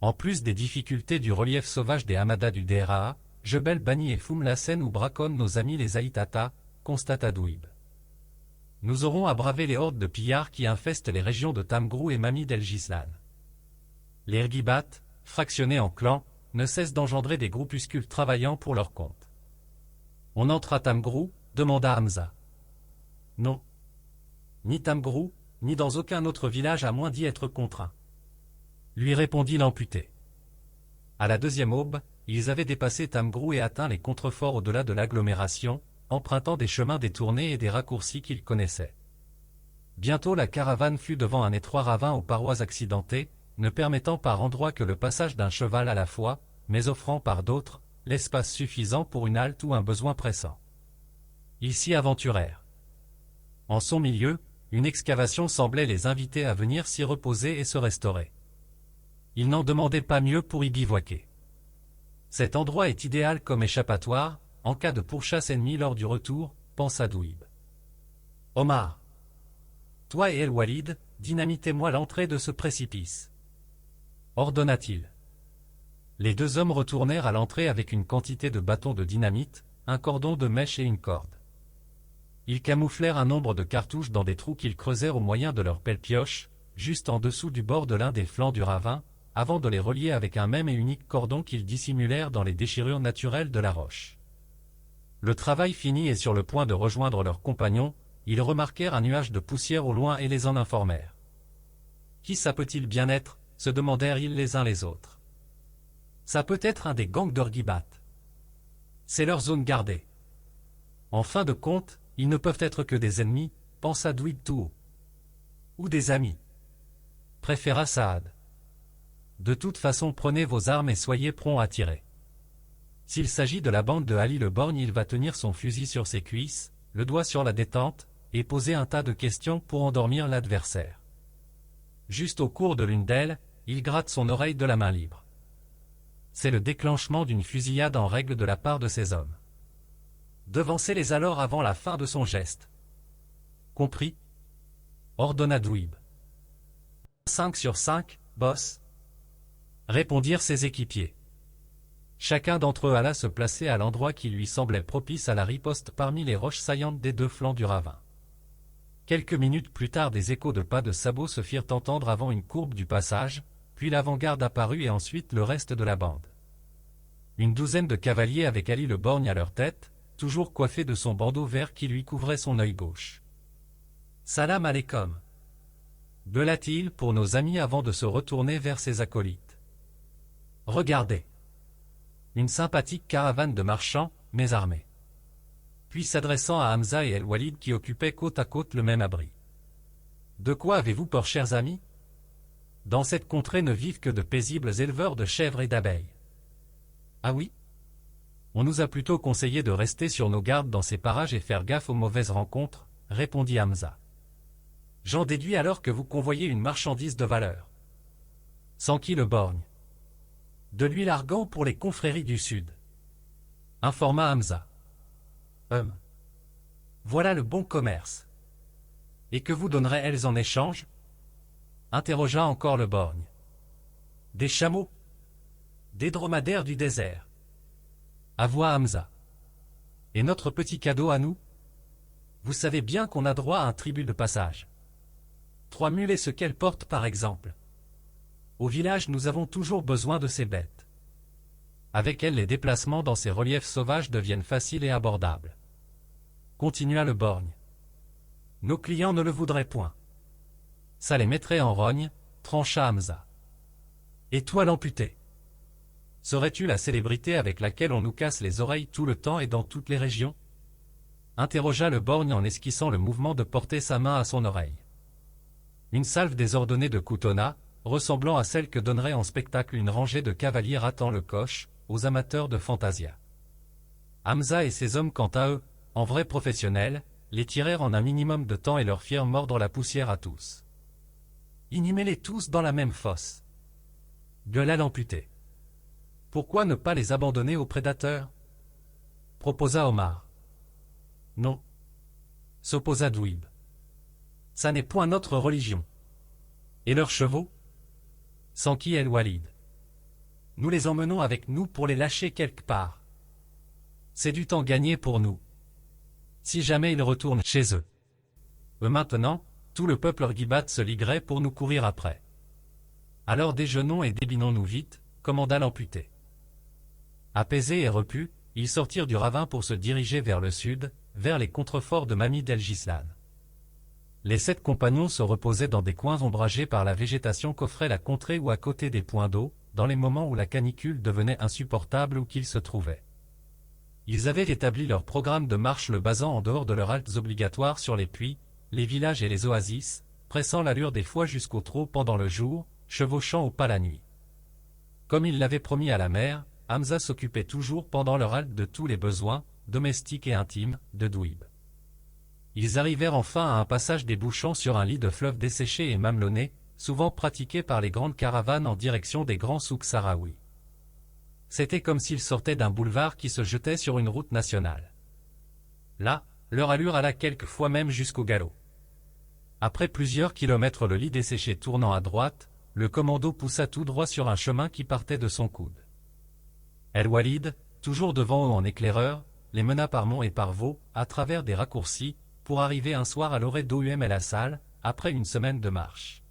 En plus des difficultés du relief sauvage des Hamadas du Draa, Jebel Bani et Fumlassen nous braconnent nos amis les Aïtata, constata Douib. Nous aurons à braver les hordes de pillards qui infestent les régions de Tamgrou et Mamid el-Gislan. Les Ergibat, fractionnés en clans, ne cessent d'engendrer des groupuscules travaillant pour leur compte. On entre à Tamgrou, demanda Hamza. Non. Ni Tamgrou, ni dans aucun autre village à moins d'y être contraints. Lui répondit l'amputé. À la deuxième aube, ils avaient dépassé Tamgrou et atteint les contreforts au-delà de l'agglomération, empruntant des chemins détournés et des raccourcis qu'ils connaissaient. Bientôt la caravane fut devant un étroit ravin aux parois accidentées, ne permettant par endroits que le passage d'un cheval à la fois, mais offrant par d'autres, l'espace suffisant pour une halte ou un besoin pressant. Ils s'y aventurèrent. En son milieu, une excavation semblait les inviter à venir s'y reposer et se restaurer. Ils n'en demandaient pas mieux pour y bivouaquer. Cet endroit est idéal comme échappatoire, en cas de pourchasse ennemie lors du retour, pensa Douib. Omar. Toi et El-Walid, dynamitez-moi l'entrée de ce précipice. Ordonna-t-il. Les deux hommes retournèrent à l'entrée avec une quantité de bâtons de dynamite, un cordon de mèche et une corde. Ils camouflèrent un nombre de cartouches dans des trous qu'ils creusèrent au moyen de leurs pelle-pioches, juste en dessous du bord de l'un des flancs du ravin, avant de les relier avec un même et unique cordon qu'ils dissimulèrent dans les déchirures naturelles de la roche. Le travail fini et sur le point de rejoindre leurs compagnons, ils remarquèrent un nuage de poussière au loin et les en informèrent. Qui ça peut-il bien être, se demandèrent-ils les uns les autres. Ça peut être un des gangs d'Orgibat. C'est leur zone gardée. En fin de compte, ils ne peuvent être que des ennemis, pensa Douib tout haut. Ou des amis. Préféra Saad. De toute façon prenez vos armes et soyez prompts à tirer. S'il s'agit de la bande de Ali le Borgne, il va tenir son fusil sur ses cuisses, le doigt sur la détente, et poser un tas de questions pour endormir l'adversaire. Juste au cours de l'une d'elles, il gratte son oreille de la main libre. C'est le déclenchement d'une fusillade en règle de la part de ces hommes. Devancez-les alors avant la fin de son geste. Compris? Ordonna Douib. 5 sur 5, boss. Répondirent ses équipiers. Chacun d'entre eux alla se placer à l'endroit qui lui semblait propice à la riposte parmi les roches saillantes des deux flancs du ravin. Quelques minutes plus tard, des échos de pas de sabots se firent entendre avant une courbe du passage, puis l'avant-garde apparut et ensuite le reste de la bande. Une douzaine de cavaliers avec Ali le Borgne à leur tête, toujours coiffé de son bandeau vert qui lui couvrait son œil gauche. Salam alaikum. Beula-t-il pour nos amis avant de se retourner vers ses acolytes. Regardez. Une sympathique caravane de marchands, mais armés. Puis s'adressant à Hamza et El-Walid qui occupaient côte à côte le même abri. De quoi avez-vous peur, chers amis? Dans cette contrée ne vivent que de paisibles éleveurs de chèvres et d'abeilles. Ah oui? On nous a plutôt conseillé de rester sur nos gardes dans ces parages et faire gaffe aux mauvaises rencontres, répondit Hamza. J'en déduis alors que vous convoyez une marchandise de valeur. Sans qui le Borgne? De l'huile argan pour les confréries du Sud. Informa Hamza. Voilà le bon commerce. Et que vous donnerez-elles en échange? Interrogea encore le Borgne. Des chameaux? Des dromadaires du désert. Avoua Hamza. Et notre petit cadeau à nous? Vous savez bien qu'on a droit à un tribut de passage. 3 mules et ce qu'elles portent par exemple. Au village nous avons toujours besoin de ces bêtes. Avec elles les déplacements dans ces reliefs sauvages deviennent faciles et abordables. Continua le Borgne. Nos clients ne le voudraient point. Ça les mettrait en rogne, trancha Hamza. Et toi l'amputé? Serais-tu la célébrité avec laquelle on nous casse les oreilles tout le temps et dans toutes les régions? Interrogea le Borgne en esquissant le mouvement de porter sa main à son oreille. Une salve désordonnée de coutonna, ressemblant à celle que donnerait en spectacle une rangée de cavaliers ratant le coche, aux amateurs de fantasia. Hamza et ses hommes quant à eux, en vrais professionnels, les tirèrent en un minimum de temps et leur firent mordre la poussière à tous. Inhumez-les tous dans la même fosse. Gueula l'amputé. Pourquoi ne pas les abandonner aux prédateurs? Proposa Omar. Non. S'opposa Douib. Ça n'est point notre religion. Et leurs chevaux? Sans qui El-Walid? nous les emmenons avec nous pour les lâcher quelque part. C'est du temps gagné pour nous. Si jamais ils retournent chez eux. Maintenant, tout le peuple Orgibat se liguerait pour nous courir après. Alors déjeunons et débinons-nous vite, commanda l'amputé. Apaisés et repus, ils sortirent du ravin pour se diriger vers le sud, vers les contreforts de Mamie d'El Gislan. Les 7 compagnons se reposaient dans des coins ombragés par la végétation qu'offrait la contrée ou à côté des points d'eau, dans les moments où la canicule devenait insupportable où qu'ils se trouvaient. Ils avaient établi leur programme de marche le basant en dehors de leurs haltes obligatoires sur les puits, les villages et les oasis, pressant l'allure des fois jusqu'au trot pendant le jour, chevauchant au pas la nuit. Comme il l'avait promis à la mère, Hamza s'occupait toujours pendant leur halte de tous les besoins, domestiques et intimes, de Douib. Ils arrivèrent enfin à un passage débouchant sur un lit de fleuve desséché et mamelonné, souvent pratiqué par les grandes caravanes en direction des grands souks sahraouis. C'était comme s'ils sortaient d'un boulevard qui se jetait sur une route nationale. Là, leur allure alla quelquefois même jusqu'au galop. Après plusieurs kilomètres le lit desséché tournant à droite, le commando poussa tout droit sur un chemin qui partait de son coude. El Walid, toujours devant eux en éclaireur, les mena par monts et par vaux, à travers des raccourcis, pour arriver un soir à l'orée d'Oum El Assal, après une semaine de marche.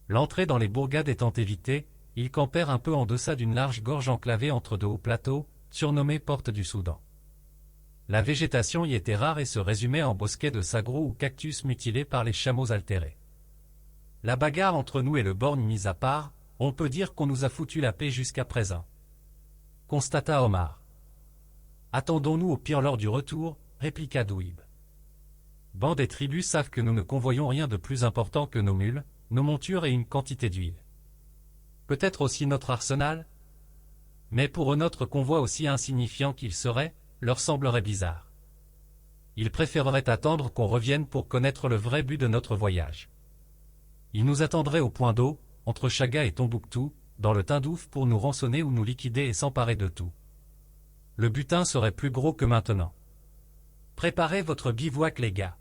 L'entrée dans les bourgades étant évitée, ils campèrent un peu en deçà d'une large gorge enclavée entre 2 hauts plateaux, surnommés Porte du Soudan. La végétation y était rare et se résumait en bosquets de sagros ou cactus mutilés par les chameaux altérés. La bagarre entre nous et le borgne mise à part, on peut dire qu'on nous a foutu la paix jusqu'à présent. Constata Omar. Attendons-nous au pire lors du retour, répliqua Douib. Bandes et tribus savent que nous ne convoyons rien de plus important que nos mules, nos montures et une quantité d'huile. Peut-être aussi notre arsenal? Mais pour eux notre convoi aussi insignifiant qu'il serait, leur semblerait bizarre. Ils préféreraient attendre qu'on revienne pour connaître le vrai but de notre voyage. Ils nous attendraient au point d'eau, entre Chaga et Tombouctou, dans le Tindouf pour nous rançonner ou nous liquider et s'emparer de tout. Le butin serait plus gros que maintenant. Préparez votre bivouac les gars.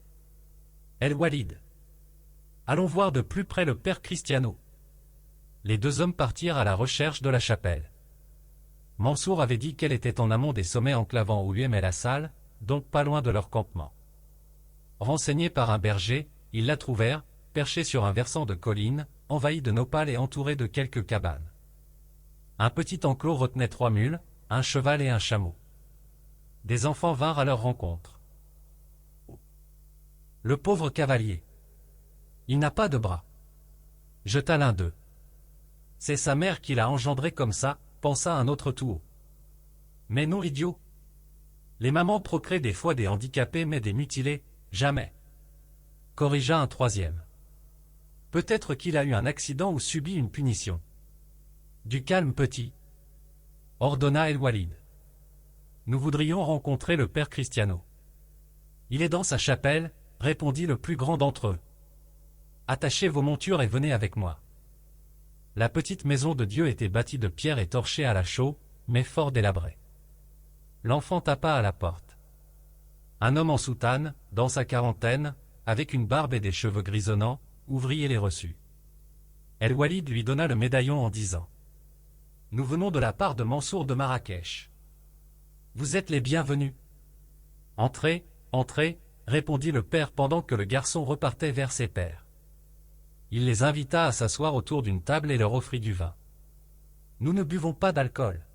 El Walid. Allons voir de plus près le père Cristiano. Les 2 hommes partirent à la recherche de la chapelle. Mansour avait dit qu'elle était en amont des sommets enclavant Oum El Assal, donc pas loin de leur campement. Renseignés par un berger, ils la trouvèrent, perchée sur un versant de colline, envahie de nopals et entourée de quelques cabanes. Un petit enclos retenait 3 mules, un cheval et un chameau. Des enfants vinrent à leur rencontre. Le pauvre cavalier. Il n'a pas de bras. Jeta l'un d'eux. C'est sa mère qui l'a engendré comme ça, pensa un autre tout haut. Mais non, idiot. Les mamans procréent des fois des handicapés mais des mutilés, jamais. Corrigea un 3e. Peut-être qu'il a eu un accident ou subi une punition. Du calme, petit. Ordonna El Walid. Nous voudrions rencontrer le père Cristiano. Il est dans sa chapelle, répondit le plus grand d'entre eux. Attachez vos montures et venez avec moi. La petite maison de Dieu était bâtie de pierre et torchée à la chaux, mais fort délabrée. L'enfant tapa à la porte. Un homme en soutane, dans sa quarantaine, avec une barbe et des cheveux grisonnants, ouvrit et les reçut. El Walid lui donna le médaillon en disant « Nous venons de la part de Mansour de Marrakech. Vous êtes les bienvenus. »« Entrez, entrez, » répondit le père pendant que le garçon repartait vers ses pères. Il les invita à s'asseoir autour d'une table et leur offrit du vin. « Nous ne buvons pas d'alcool, »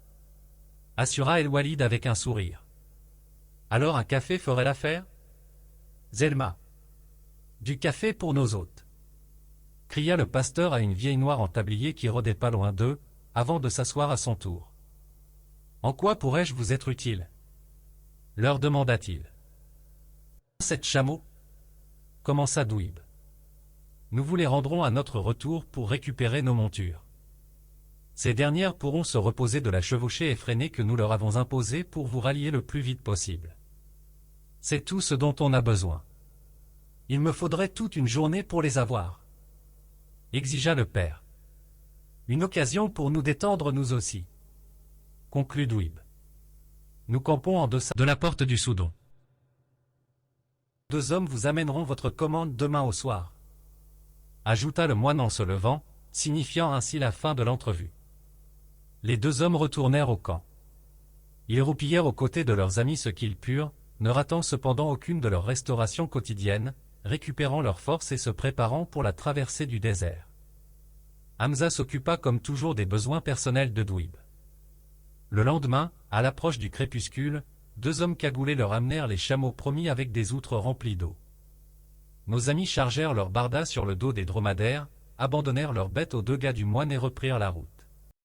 assura El Walid avec un sourire. « Alors un café ferait l'affaire ?»« Zelma. Du café pour nos hôtes. » cria le pasteur à une vieille noire en tablier qui rôdait pas loin d'eux, avant de s'asseoir à son tour. « En quoi pourrais-je vous être utile ?» leur demanda-t-il. « 7 chameaux » commença Douib. « Nous vous les rendrons à notre retour pour récupérer nos montures. Ces dernières pourront se reposer de la chevauchée effrénée que nous leur avons imposée pour vous rallier le plus vite possible. C'est tout ce dont on a besoin. Il me faudrait toute une journée pour les avoir. » exigea le père. « Une occasion pour nous détendre nous aussi. » conclut Douib. « Nous campons en deçà de la porte du Soudan. 2 hommes vous amèneront votre commande demain au soir. » ajouta le moine en se levant, signifiant ainsi la fin de l'entrevue. Les deux hommes retournèrent au camp. Ils roupillèrent aux côtés de leurs amis ce qu'ils purent, ne ratant cependant aucune de leurs restaurations quotidiennes, récupérant leurs forces et se préparant pour la traversée du désert. Hamza s'occupa comme toujours des besoins personnels de Douib. Le lendemain, à l'approche du crépuscule, deux hommes cagoulés leur amenèrent les chameaux promis avec des outres remplies d'eau. Nos amis chargèrent leurs bardas sur le dos des dromadaires, abandonnèrent leurs bêtes aux deux gars du moine et reprirent la route.